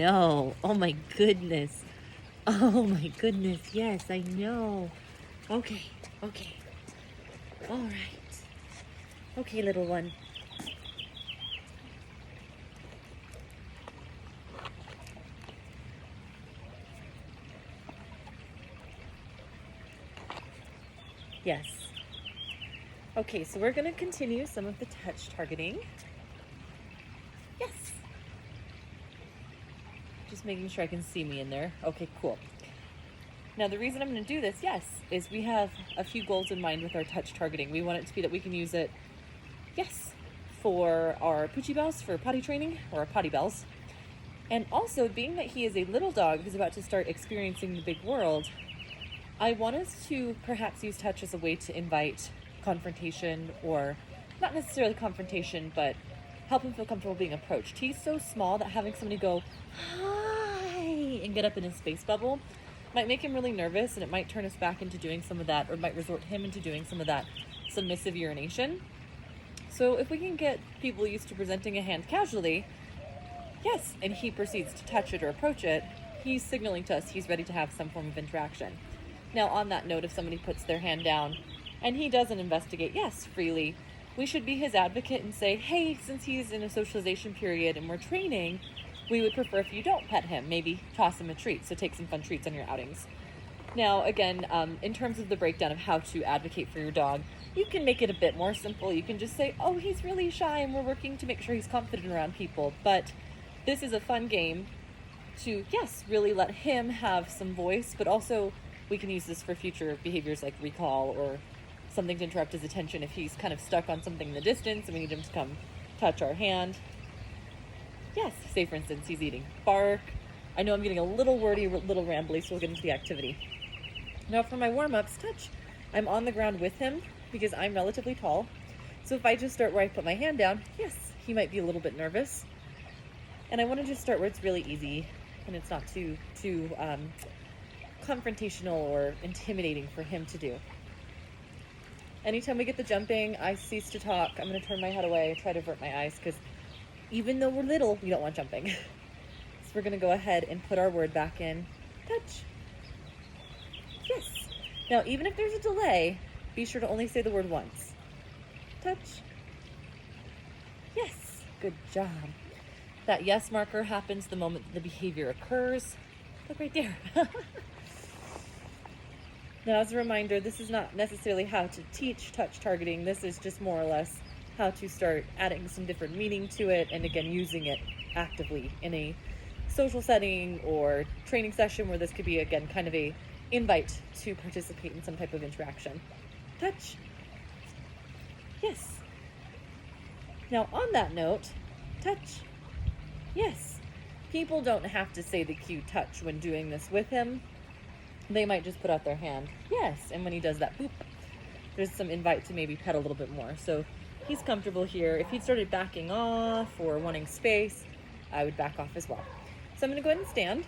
No. Oh my goodness. Oh my goodness. Yes, I know. Okay. Okay. All right. Okay, little one. Yes. Okay, so we're going to continue some of the touch targeting. Yes. Just making sure I can see me in there. Okay, cool. Now, the reason I'm going to do this, yes, is we have a few goals in mind with our touch targeting. We want it to be that we can use it, yes, for our Poochie Bells, for potty training, or our potty bells. And also, being that he is a little dog who's about to start experiencing the big world, I want us to perhaps use touch as a way to invite confrontation, or not necessarily confrontation, but help him feel comfortable being approached. He's so small that having somebody go, hi, and get up in his space bubble might make him really nervous, and it might turn us back into doing some of that, or might resort him into doing some of that submissive urination. So if we can get people used to presenting a hand casually, yes, and he proceeds to touch it or approach it, he's signaling to us he's ready to have some form of interaction. Now, on that note, if somebody puts their hand down and he doesn't investigate, yes, freely, we should be his advocate and say, hey, since he's in a socialization period and we're training, we would prefer if you don't pet him. Maybe toss him a treat, so take some fun treats on your outings. Now, again, in terms of the breakdown of how to advocate for your dog, you can make it a bit more simple. You can just say, oh, he's really shy and we're working to make sure he's confident around people. But this is a fun game to, yes, really let him have some voice, but also we can use this for future behaviors like recall or something to interrupt his attention if he's kind of stuck on something in the distance and we need him to come touch our hand. Yes, say for instance, he's eating. Bark. I know I'm getting a little wordy, a little rambly, so we'll get into the activity. Now for my warm-ups, touch. I'm on the ground with him because I'm relatively tall. So if I just start where I put my hand down, yes, he might be a little bit nervous. And I want to just start where it's really easy and it's not too confrontational or intimidating for him to do. Anytime we get the jumping, I cease to talk. I'm going to turn my head away, try to avert my eyes, because even though we're little, we don't want jumping. So we're going to go ahead and put our word back in. Touch. Yes. Now, even if there's a delay, be sure to only say the word once. Touch. Yes. Good job. That yes marker happens the moment the behavior occurs. Look right there. Now, as a reminder, this is not necessarily how to teach touch targeting. This is just more or less how to start adding some different meaning to it, and again, using it actively in a social setting or training session where this could be, again, kind of a invite to participate in some type of interaction. Touch. Yes. Now, on that note, touch. Yes. People don't have to say the cue touch when doing this with him. They might just put out their hand. Yes. And when he does that, boop, there's some invite to maybe pet a little bit more. So he's comfortable here. If he'd started backing off or wanting space, I would back off as well. So I'm going to go ahead and stand.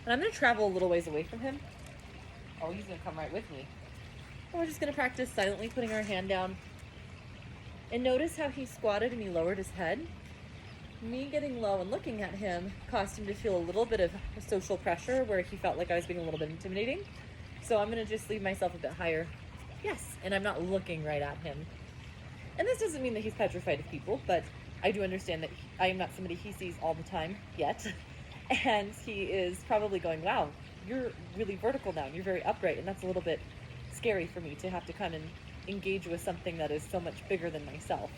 And I'm going to travel a little ways away from him. Oh, he's going to come right with me. And we're just going to practice silently putting our hand down. And notice how he squatted and he lowered his head. Me getting low and looking at him caused him to feel a little bit of social pressure where he felt like I was being a little bit intimidating. So I'm going to just leave myself a bit higher. Yes, and I'm not looking right at him. And this doesn't mean that he's petrified of people, but I do understand that I am not somebody he sees all the time yet. And he is probably going, wow, you're really vertical now. You're very upright. And that's a little bit scary for me to have to come and engage with something that is so much bigger than myself.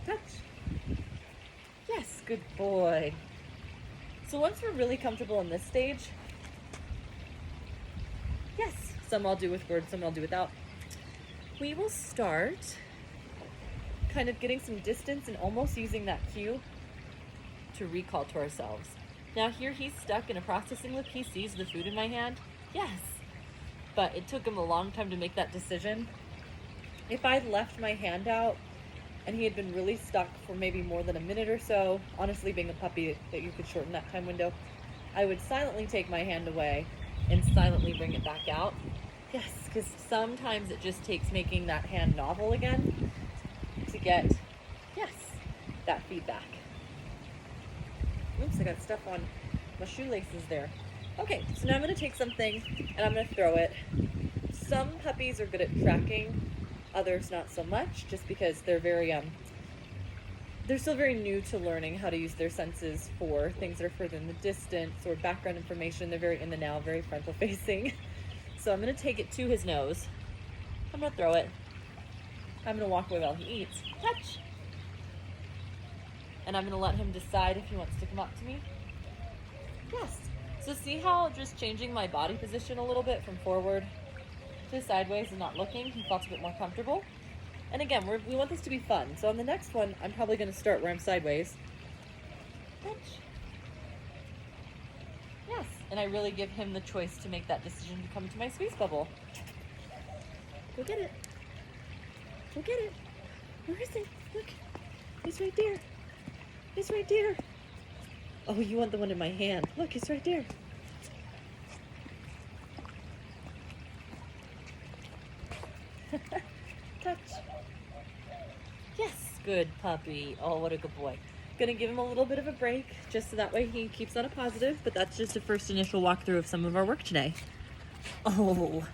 Touch. Yes, good boy. So once we're really comfortable in this stage, yes, some I'll do with words, some I'll do without. We will start kind of getting some distance and almost using that cue to recall to ourselves. Now here he's stuck in a processing loop. He sees the food in my hand. Yes, but it took him a long time to make that decision. If I'd left my hand out and he had been really stuck for maybe more than a minute or so, honestly, being a puppy, that you could shorten that time window, I would silently take my hand away and silently bring it back out. Yes, because sometimes it just takes making that hand novel again to get, yes, that feedback. Oops, I got stuff on my shoelaces there. Okay, so now I'm gonna take something and I'm gonna throw it. Some puppies are good at tracking, others not so much, just because they're they're still very new to learning how to use their senses for things that are further in the distance or background information. They're very in the now, very frontal facing. So I'm gonna take it to his nose. I'm gonna throw it. I'm gonna walk away while he eats. Touch! And I'm gonna let him decide if he wants to come up to me. Yes. So see how just changing my body position a little bit from forward to sideways and not looking, he felt a bit more comfortable. And again, we want this to be fun. So on the next one, I'm probably gonna start where I'm sideways. Touch. Yes. And I really give him the choice to make that decision to come into my squeeze bubble. Go get it. Go get it. Where is it? Look. He's right there. He's right there. Oh, you want the one in my hand. Look, he's right there. Touch. Yes, good puppy. Oh, what a good boy. Gonna give him a little bit of a break, just so that way he keeps on a positive, but that's just a first initial walkthrough of some of our work today. Oh.